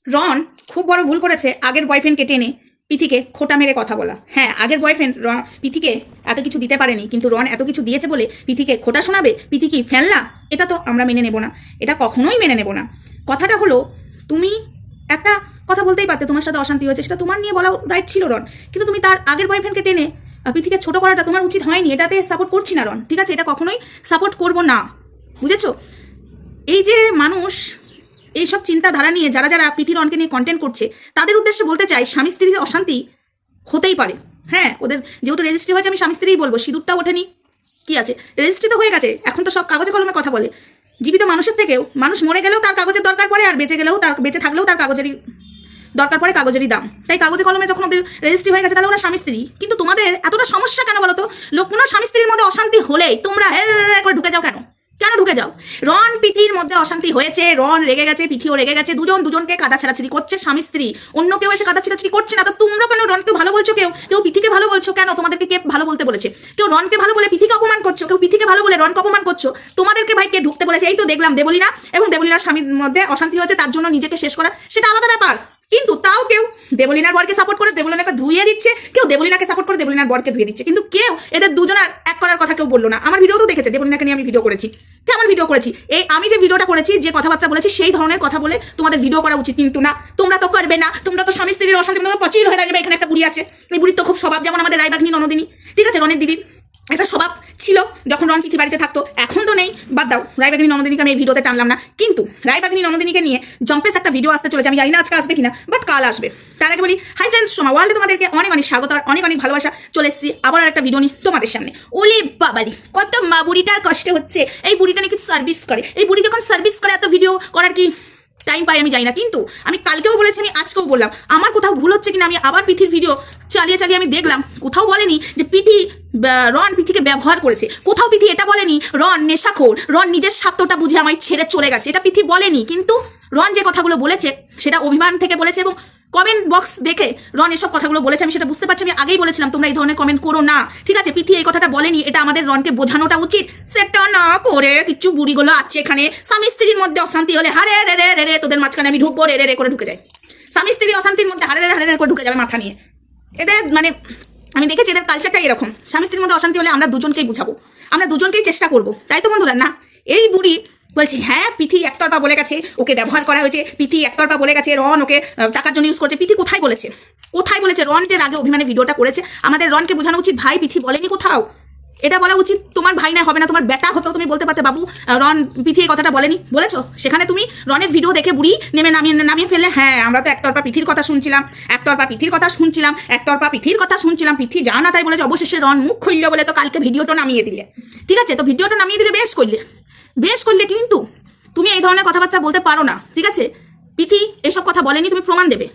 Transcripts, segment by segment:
রন খুব বড় ভুল করেছে আগের বয়ফ্রেন্ডকে টেনে পিথিকে খোটা মেরে কথা বলা। হ্যাঁ, আগের বয়ফ্রেন্ড পিথিকে এত কিছু দিতে পারেনি, কিন্তু রন এত কিছু দিয়েছে বলে পিথিকে খোটা শোনাবে, পিথি কি ফেললা? এটা তো আমরা মেনে নেব না, এটা কখনোই মেনে নেব না। কথাটা হলো, তুমি একটা কথা বলতেই পারতে তোমার সাথে অশান্তি হয়েছে, সেটা তোমার নিয়ে বলা রাইট ছিল রন, কিন্তু তুমি তার আগের বয়ফ্রেন্ডকে টেনে পিথিকে ছোট করাটা তোমার উচিত হয়নি। এটাতে সাপোর্ট করছি না রন, ঠিক আছে? এটা কখনোই সাপোর্ট করব না, বুঝেছো? এই যে মানুষ এইসব চিন্তাধারা নিয়ে যারা যারা পিথি রনকে নিয়ে কন্টেন্ট করছে, তাদের উদ্দেশ্যে বলতে চাই, স্বামী স্ত্রীর অশান্তি হতেই পারে। হ্যাঁ, ওদের যেহেতু রেজিস্ট্রি হয়েছে, আমি স্বামী স্ত্রীই বলবো, সিঁদুরটা ওঠেনি, কি আছে, রেজিস্ট্রি তো হয়ে গেছে। এখন তো সব কাগজে কলমে কথা বলে। জীবিত মানুষের থেকেও মানুষ মরে গেলেও তার কাগজের দরকার পড়ে, আর বেঁচে থাকলেও তার কাগজেরই দরকার পড়ে, কাগজেরই দাম। তাই কাগজে কলমে যখন ওদের রেজিস্ট্রি হয়ে গেছে, তাহলে ওরা স্বামী স্ত্রী। কিন্তু তোমাদের এতটা সমস্যা কেন বলো তো? কোনো স্বামী স্ত্রীর মধ্যে অশান্তি হলেই তোমরা করে ঢুকে যাও কেন? কেন ঢুকে যাও? রন পিথির মধ্যে অশান্তি হয়েছে, রন রেগে গেছে, পিথিও রেগে গেছে, দুজনকে কাদা ছেড়াছিড়ি করছে, স্বামী স্ত্রী। অন্য কেউ এসে কাদা ছেড়াছিড়ি করছে না, তো তোমরা কেন রনকে ভালো বলছো? কেউ পিথিকে ভালো বলছো কেন? তোমাদেরকে কে ভালো বলতে বলেছে? কেউ রনকে ভালো বলে পিথিকে অপমান করছো, কেউ পিথিকে ভালো বলে রনকে অপমান করছো। তোমাদেরকে ভাই কে ঢুকতে বলেছে? এই তো দেখলাম দেবলীনা এবং দেবলীনার স্বামীর মধ্যে অশান্তি হয়েছে, তার জন্য নিজেকে শেষ করা, সেটা আলাদা ব্যাপার। কিন্তু তাও কেউ দেবলীনার বরকে সাপোর্ট করে দেবলীনাকে ধুইয়ে দিচ্ছে, কেউ দেবলীনাকে সাপোর্ট করে দেবলীনার বরকে ধুয়ে দিচ্ছে, কিন্তু কেউ এদের দুজনের এক করার কথা কেউ বললো না। আমার ভিডিও তো দেখেছে, দেবলীনাকে নিয়ে আমি ভিডিও করেছি, কেমন ভিডিও করেছি? এই আমি যে ভিডিওটা করেছি, যে কথাবার্তা বলেছি, সেই ধরনের কথা বলে তোমাদের ভিডিও করা উচিত কিন্তু না। তোমরা তো করবে না, তোমরা তো স্বামী স্ত্রীর অশান্তি পচিল হয়ে যাবে। এখানে একটা বুড়ি আছে, এই বুড়ির তো খুব স্বভাব, যেমন আমাদের রায়বাগিনী ননদিনী, ঠিক আছে? রনের দিদির একটা স্বভাব ছিল যখন রন পিথি বাড়িতে থাকতো, এখন তো নেই, বাদ দাও। রায়বাগিনী ননদিনীকে আমি এই ভিডিওতে টানলাম না, কিন্তু রায়বাগিনী ননদিনীকে নিয়ে জম্পেস একটা ভিডিও আসতে চলেছে। আমি জানি না আজকে আসবে কিনা, বাট কাল আসবে। তার আগে বলি, হাই ফ্রেন্ডস, সোমা ওয়ার্ল্ডে তোমাদেরকে অনেক অনেক স্বাগত আর অনেক অনেক ভালোবাসা। চলে এসেছি আবার একটা ভিডিও নিয়ে তোমাদের সামনে। ওলে বাবালি, কত মা বুড়িটার কষ্ট হচ্ছে। এই বুড়িটা নাকি সার্ভিস করে, এই বুড়ি যখন সার্ভিস করে এত ভিডিও করার কি টাইম পাই আমি জানি না। কিন্তু আমি কালকেও বলেছি, আমি আজকেও বললাম, আমার কোথাও ভুল হচ্ছে কিনা। আমি আবার পিথির ভিডিও চালিয়ে আমি দেখলাম, কোথাও বলেনি যে রন পিথিকে ব্যবহার করেছে, কোথাও পিথি এটা বলেনি রন নেশাখোর, রন নিজের স্বার্থটা বুঝে আমায় ছেড়ে চলে গেছে, এটা পিথি বলেনি। কিন্তু রন যে কথাগুলো বলেছে সেটা অভিমান থেকে বলেছে, এবং কমেন্ট বক্স দেখে রন এসব কথাগুলো বলেছে, আমি সেটা বুঝতে পারছি। আমি আগেই বলেছিলাম তোমরা এই ধরনের কমেন্ট করো না, ঠিক আছে? পিথি এই কথাটা বলেনি, এটা আমাদের রনকে বোঝানোটা উচিত। সেটা না করে কিছু বুড়িগুলো আছে এখানে, স্বামী স্ত্রীর মধ্যে অশান্তি হলে হারে রে রে রে তোদের মাঝখানে আমি ঢুকবো, রে রে রে করে ঢুকে যায়। স্বামী স্ত্রী অশান্তির মধ্যে হারে রে করে ঢুকে যাবে মাথা নিয়ে। এদের মানে আমি দেখেছি এদের কালচারটাই এরকম। স্বামী স্ত্রীর মধ্যে অশান্তি হলে আমরা দুজনকেই বুঝাবো, আমরা দুজনকেই চেষ্টা করবো, তাই তো বন্ধুরা? না, এই বুড়ি বলছি হ্যাঁ পিথি একতরফা বলে গেছে, ওকে ব্যবহার করা হয়েছে, পিথি একতরফা বলে গেছে, রন ওকে টাকার জন্য ইউজ করছে। পিথি কোথায় বলেছে? কোথায় বলেছে? রন যে আগে অভিমানে ভিডিওটা করেছে, আমাদের রনকে বোঝানো উচিত, ভাই পিথি বলেনি কোথাও। এটা বলা উচিত। তোমার ভাই না হবে না, তোমার বেটা হতো, তুমি বলতে পারতে বাবু রন পিথি এই কথাটা বলেনি, বলেছো? সেখানে তুমি রনের ভিডিও দেখে বুড়ি নামিয়ে ফেললে। হ্যাঁ, আমরা তো একতরফা পিথির কথা শুনছিলাম, পিথি যা না তাই বলেছে, অবশেষে রন মুখ খুললো বলে তো কালকে ভিডিওটা নামিয়ে দিলে, ঠিক আছে? তো ভিডিওটা নামিয়ে দিলে বেশ করলে, কিন্তু তুমি এই ধরনের কথাবার্তা বলতে পারো না, ঠিক আছে? পিথি এসব কথা বলেনি, তুমি প্রমাণ দেবে।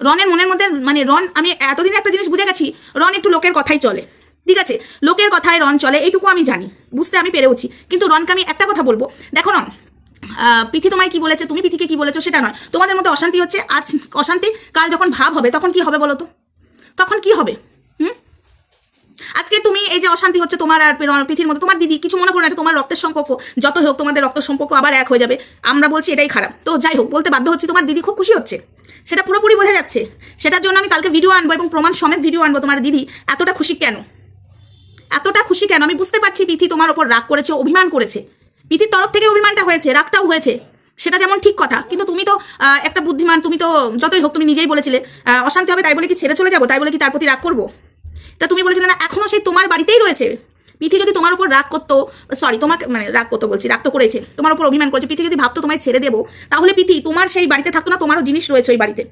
রনের মনের মধ্যে মানে রন, আমি এতদিন একটা জিনিস বুঝে গেছি, রন একটু লোকের কথাই চলে, ঠিক আছে? লোকের কথায় রন চলে, এইটুকু আমি জানি, বুঝতে আমি পেরেওছি। কিন্তু রনকে আমি একটা কথা বলবো, দেখো রন, পিথি তোমায় কি বলেছে, তুমি পিথিকে কি বলেছো সেটা নয়। তোমাদের মধ্যে অশান্তি হচ্ছে, আজ অশান্তি, কাল যখন ভাব হবে তখন কি হবে বলো তো? তখন কি হবে? আজকে তুমি এই যে অশান্তি হচ্ছে তোমার আর পিথির মধ্যে, তোমার দিদি কিছু মনে করো না, এটা তোমার রক্তের সম্পর্ক, যত হোক তোমাদের রক্তের সম্পর্ক আবার এক হয়ে যাবে। আমরা বলছি এটাই খারাপ, তো যাই হোক, বলতে বাধ্য হচ্ছি, তোমার দিদি খুব খুশি হচ্ছে, সেটা পুরোপুরি বোঝা যাচ্ছে। সেটার জন্য আমি কালকে ভিডিও আনবো এবং প্রমাণ সমেত ভিডিও আনবো। তোমার দিদি এতটা খুশি কেন আমি বুঝতে পারছি। পিথি তোমার ওপর রাগ করেছে, অভিমান করেছে, পিথির তরফ থেকে অভিমানটা হয়েছে, রাগটাও হয়েছে, সেটা যেমন ঠিক কথা। কিন্তু তুমি তো একটা বুদ্ধিমান, তুমি তো যতই হোক, তুমি নিজেই বলেছিলে অশান্তি হবে তাই বলে কি ছেড়ে চলে যাবো, তাই বলে কি তার প্রতি রাগ করবো? তা তুমি বলেছিলে না, এখনো সেই তোমার বাড়িতেই রয়েছে। পিথি যদি তোমার উপর রাগ করতো, সরি তোমাকে মানে রাগ করতো বলছি, রাগ তো করেছে, তোমার উপর অভিমান করেছে। পিথি যদি ভাবতো তোমায় ছেড়ে দেবো, তাহলে পিথি তোমার সেই বাড়িতে থাকতো না, তোমারও জিনিস রয়েছে ওই বাড়িতে,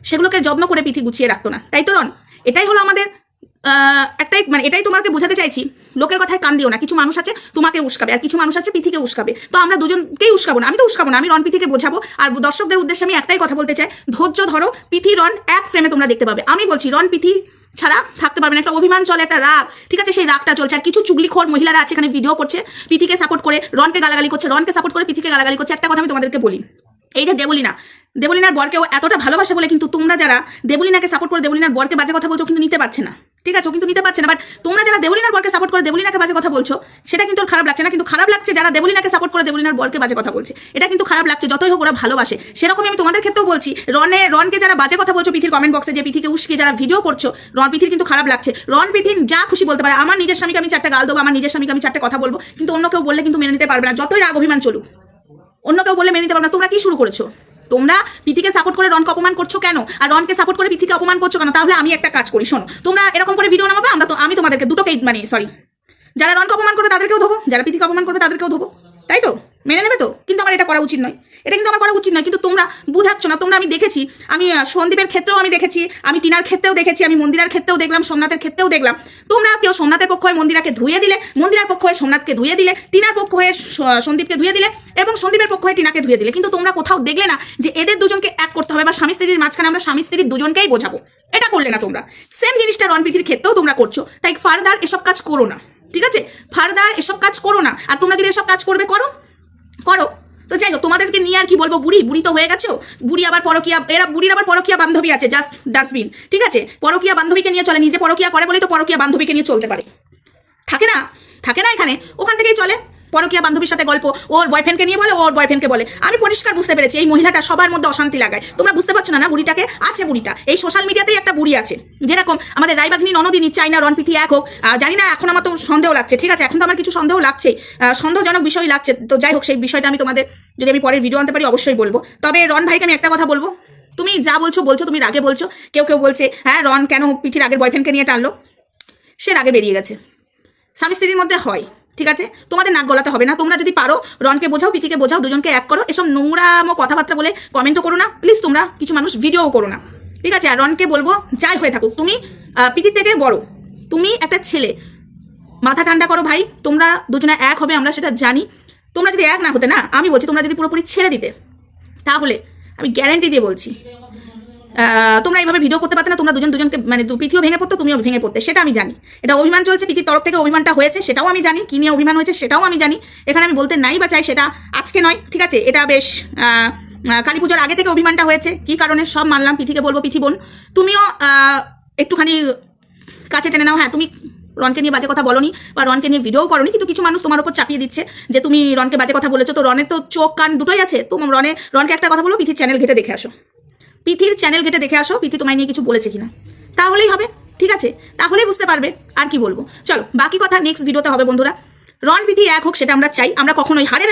সেগুলোকে যত্ন করে পিথি গুছিয়ে রাখতো না, তাই তো রন? এটাই হলো আমাদের একটাই, মানে এটাই তোমাকে বোঝাতে চাইছি। লোকের কথায় কান দিও না। কিছু মানুষ আছে তোমাকে উস্কাবে, আর কিছু মানুষ আছে পিথিকে উস্কাবে। তো আমরা দুজনকেই উস্কাবো না, আমি তো উস্কাবো না, আমি রন পিথিকে বোঝাবো। আর দর্শকদের উদ্দেশ্যে আমি একটাই কথা বলতে চাই, ধৈর্য ধরো, পিথি রন এক ফ্রেমে তোমরা দেখতে পাবে। আমি বলছি রন পিথি ছাড়া থাকতে পারবে না, একটা অভিমান চলে, একটা রাগ, ঠিক আছে? সেই রাগটা চলছে। আর কিছু চুগলিখোর মহিলারা আছে এখানে ভিডিও করছে, পিথিকে সাপোর্ট করে রনকে গালাগালি করছে, রনকে সাপোর্ট করে পিথিকে গালাগালি করছে। একটা কথা আমি তোমাদেরকে বলি, এই যে দেবলীনার বরকেও এতটা ভালোবাসে বলে কিন্তু তোমরা যারা দেবলীনাকে সাপোর্ট করে দেবলীনার বরকে বাজে কথা বলছো, কিন্তু নিতে পারছে না। ঠিক আছে, ও কিন্তু নিতে পারছে না। বাট তোমরা যারা দেবলিনার বরকে সাপোর্ট করে দেবলিনাকে বাজে কথা বলছো, সেটা কিন্তু ওর খারাপ লাগছে না, কিন্তু খারাপ লাগছে যারা দেবলিনাকে সাপোর্ট করে দেবলিনার বরকে বাজে কথা বলছে, এটা কিন্তু খারাপ লাগছে। যতই হোক ওরা ভালোবাসে, সেরকমই আমি তোমাদের ক্ষেত্রেও বলছি। রনকে যারা বাজে কথা বলছো পিথির কমেন্ট বক্সে, যে পিথিকে উস্কে যারা ভিডিও করছো, পিথির কিন্তু খারাপ লাগছে। পিথির যা খুশি বলতে পারে, আমার নিজের স্বামীকে আমি 4টা গাল দেবো, আমার নিজের স্বামীকে আমি 4টে কথা বলবো, কিন্তু অন্য কেউ বললে কিন্তু মেনে নিতে পারবে না, যতই রাগ অভিমান চলুক। অন্য কেউ বললে মেনে নিতে পারবে না। তোমরা কি শুরু করেছো? তোমরা পিথিকে সাপোর্ট করে রনকে অপমান করছো কেন? আর রনকে সাপোর্ট করে পিথিকে অপমান করছো কেন? তাহলে আমি একটা কাজ করি, শোনো, তোমরা এরকম করে ভিডিও নামাবে, আমি তোমাদেরকে দুটোকেই যারা রনকে অপমান করবে তাদেরকেও ধোবো, যারা পিথিকে অপমান করবে তাদেরকেও ধোবো, তাই তো? মেনে নেবে তো? কিন্তু আমার এটা করা উচিত নয়, এটা কিন্তু আমার করা উচিত নয়, কিন্তু তোমরা বুঝাচ্ছ না। তোমরা, আমি দেখেছি, আমি সন্দীপের ক্ষেত্রেও আমি দেখেছি, আমি টিনার ক্ষেত্রেও দেখেছি, আমি মন্দিরার ক্ষেত্রেও দেখলাম, সোমনাথের ক্ষেত্রেও দেখলাম। তোমরা কেউ সোমনাথের পক্ষ হয়ে মন্দিরাকে ধুয়ে দিলে, মন্দিরার পক্ষ হয়ে সোমনাথকে ধুয়ে দিলে, টিনার পক্ষ হয়ে সন্দীপকে ধুয়ে দিলে, এবং সন্দীপের পক্ষ হয়ে টিনাকে ধুয়ে দিলে। কিন্তু তোমরা কোথাও দেখলে না যে এদের দুজনকে এক করতে হবে, বা স্বামী স্ত্রীর মাঝখানে আমরা স্বামী স্ত্রীর দুজনকেই বোঝাবো। এটা করলে না তোমরা। সেম জিনিসটা রণপিথির ক্ষেত্রেও তোমরা করছো। তাই ফার্দার এসব কাজ করো না, ঠিক আছে? ফার্দার এসব কাজ করো না। আর তোমরা যদি এসব কাজ করবে, করো। তো যাই হোক, তোমাদেরকে নিয়ে আর কি বলবো। বুড়ি তো হয়ে গেছো। বুড়ি আবার পরকিয়া, বুড়ির আবার পরকিয়া বান্ধবী আছে, জাস্ট ডাস্টবিন, ঠিক আছে? পরকিয়া বান্ধবীকে নিয়ে চলে, নিজে পরকিয়া করে বলেই তো পরকিয়া বান্ধবীকে নিয়ে চলতে পারে। থাকে না এখানে, ওখান থেকেই চলে। পরকিয়া বান্ধবীর সাথে গল্প, ওর বয়ফ্রেন্ডকে নিয়ে বলে, ওর বয়ফ্রেন্ডকে বলে। আমি পরিষ্কার বুঝতে পেরেছি এই মহিলাটা সবার মধ্যে অশান্তি লাগায়। তোমরা বুঝতে পারছো না বুড়িটাকে? আছে বুড়িটা, এই সোশ্যাল মিডিয়াতেই একটা বুড়ি আছে। যেরকম আমাদের রায়বাঘিনী ননদিনী চাই না রণপিথি এক হোক, জানি না, এখন আমার তো সন্দেহ লাগছে, ঠিক আছে? এখন তো আমার কিছু সন্দেহ লাগছে, সন্দেহজনক বিষয় লাগছে। তো যাই হোক, সেই বিষয়টা আমি তোমাদের, যদি আমি পরের ভিডিও আনতে পারি, অবশ্যই বলবো। তবে রণ ভাইকে আমি একটা কথা বলবো, তুমি যা বলছো, তুমি রাগে বলছো। কেউ বলছে, হ্যাঁ, রণ কেন পিথির আগের বয়ফ্রেন্ডকে নিয়ে টানলো? সে রাগে বেরিয়ে গেছে, স্বামী স্ত্রীর মধ্যে হয়, ঠিক আছে? তোমাদের নাক গলাতে হবে না। তোমরা যদি পারো রনকে বোঝাও, পিথিকে বোঝাও, দুজনকে এক করো। এসব নোংরামো কথাবার্তা বলে কমেন্টও করো না প্লিজ। তোমরা কিছু মানুষ ভিডিওও করো না, ঠিক আছে? আর রনকে বলবো, যাই হয়ে থাকুক, তুমি পিথির থেকে বড়, তুমি একটা ছেলে, মাথা ঠান্ডা করো ভাই। তোমরা দুজনে এক হবে, আমরা সেটা জানি। তোমরা যদি এক না হতে, না, আমি বলছি, তোমরা যদি পুরোপুরি ছেড়ে দিতে, তাহলে আমি গ্যারান্টি দিয়ে বলছি, তোমরা এইভাবে ভিডিও করতে পারতে না। তোমরা দুজনকে, পিথিও ভেঙে পড়তো, তুমিও ভেঙে পড়তে, সেটা আমি জানি। এটা অভিমান চলছে, পিথির তরফ থেকে অভিমানটা হয়েছে, সেটাও আমি জানি। কি নিয়ে অভিমান হয়েছে সেটাও আমি জানি। এখানে আমি বলতে নাই বা চাই, সেটা আজকে নয়, ঠিক আছে? এটা বেশ কালী পুজোর আগে থেকে অভিমানটা হয়েছে। কি কারণে সব মানলাম। পিথিকে বলবো, পিথি বোন, তুমিও একটুখানি কাছে টেনে নাও। হ্যাঁ, তুমি রনকে নিয়ে বাজে কথা বলোনি, বা রনকে নিয়ে ভিডিও করোনি, কিন্তু কিছু মানুষ তোমার উপর চাপিয়ে দিচ্ছে যে তুমি রনকে বাজে কথা বলেছো। তো রনের তো চোখ কান দুটোই আছে। তো রনকে একটা কথা বলো, পিথির চ্যানেল ঘেটে দেখে আসো, পিথি তোমায় নিয়ে কিছু বলেছে কিনা, তাহলেই হবে, ঠিক আছে? তাহলেই বুঝতে পারবে। আর কি বলবো, চলো বাকি কথা নেক্সট ভিডিওতে হবে বন্ধুরা। রন পিথি এক হোক, সেটা আমরা চাই। আমরা কখনোই হারে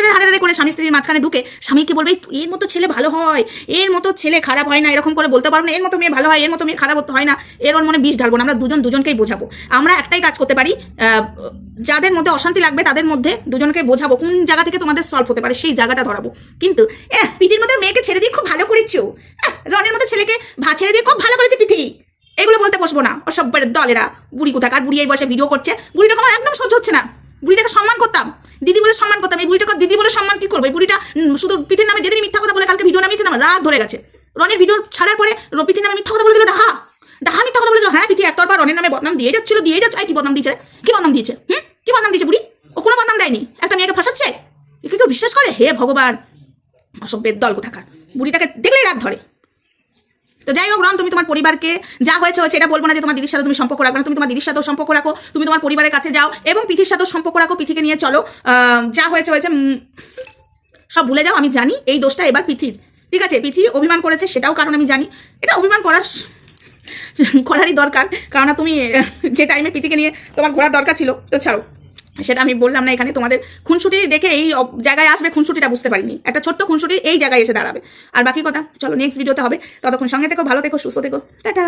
করে স্বামী স্ত্রীর মাঝখানে ঢুকে স্বামীকে বলবে এর মতো ছেলে ভালো হয়, এর মতো ছেলে খারাপ হয় না, এরকম করে বলতে পারবো না। এর মতো মেয়ে ভালো হয়, এর মতো মেয়ে খারাপ হয় না, এর ওর মনে বিষ ঢালবো না। আমরা দুজনকেই বোঝাবো। আমরা একটাই কাজ করতে পারি, যাদের মধ্যে অশান্তি লাগবে তাদের মধ্যে দুজনকে বোঝাবো কোন জায়গা থেকে তোমাদের সলভ হতে পারে, সেই জায়গাটা ধরাবো। কিন্তু পিথির মধ্যে মেয়েকে ছেড়ে দিয়ে খুব ভালো করেছো, রনের মতো ছেলেকে ছেড়ে দিয়ে খুব ভালো করেছে পিথি, এগুলো বলতে বসবো না। অসভ্যের দলেরা, বুড়ি কোথাকার, বুড়ি এই বয়সে ভিডিও করছে। বুড়িটাকে আমার একদম সহ্য হচ্ছে না। বুড়িটাকে সম্মান করতাম, দিদি বলে সম্মান করতাম। এই বুড়িটাকে দিদি বলে সম্মান কি করবো? এই বুড়িটা শুধু পিথির নামে যেদিন মিথ্যা কথা বলে, কালকে ভিডিও নামিয়েছে, আমার রাগ ধরে গেছে। রনের ভিডিও ছাড়ার পরে পিথির নামে মিথ্যা কথা বলে দিল, ডাহা মিথ্যা কথা বলে দিল। হ্যাঁ, পিথি একতরফা রনের নামে বদনাম দিয়ে যাচ্ছিল। কি বদনাম দিয়েছে? কি বদনাম দিয়েছে? কি বদনাম দিয়েছে বুড়ি? ও কোনো বদনাম দেয়নি, একটা মেয়েকে ফাঁসাচ্ছে। একে কেউ বিশ্বাস করে? হে ভগবান, অসভ্যের দল কোথাকার। বুড়িটাকে দেখলেই রাগ ধরে। তো যাই হোক রন, তুমি তোমার পরিবারকে, যা হয়েছে এটা বলবো না যে তোমার দিদির সাথে তুমি সম্পর্ক রাখো না। তুমি তোমার দিদির সাথেও সম্পর্ক রাখো, তুমি তোমার পরিবারের কাছে যাও, এবং পিথির সাথেও সম্পর্ক রাখো। পিথিকে নিয়ে চলো, যা হয়েছে সব ভুলে যাও। আমি জানি এই দোষটা এবার পিথির, ঠিক আছে? পিথি অভিমান করেছে, সেটাও কারণ আমি জানি। এটা অভিমান করারই দরকার, কারণ তুমি যে টাইমে পিথিকে নিয়ে তোমার ঘোরার দরকার ছিল। তো ছাড়ো, সেটা আমি বললাম না এখানে। তোমাদের খুনসুটি দেখে এই জায়গায় আসবে, খুনসুটিটা বুঝতে পারিনি। একটা ছোট্ট খুনসুটি এই জায়গায় এসে দাঁড়াবে। আর বাকি কথা চলো নেক্সট ভিডিওতে হবে। ততক্ষণ সঙ্গে থেকো, ভালো থেকো, সুস্থ থেকো, টাটা।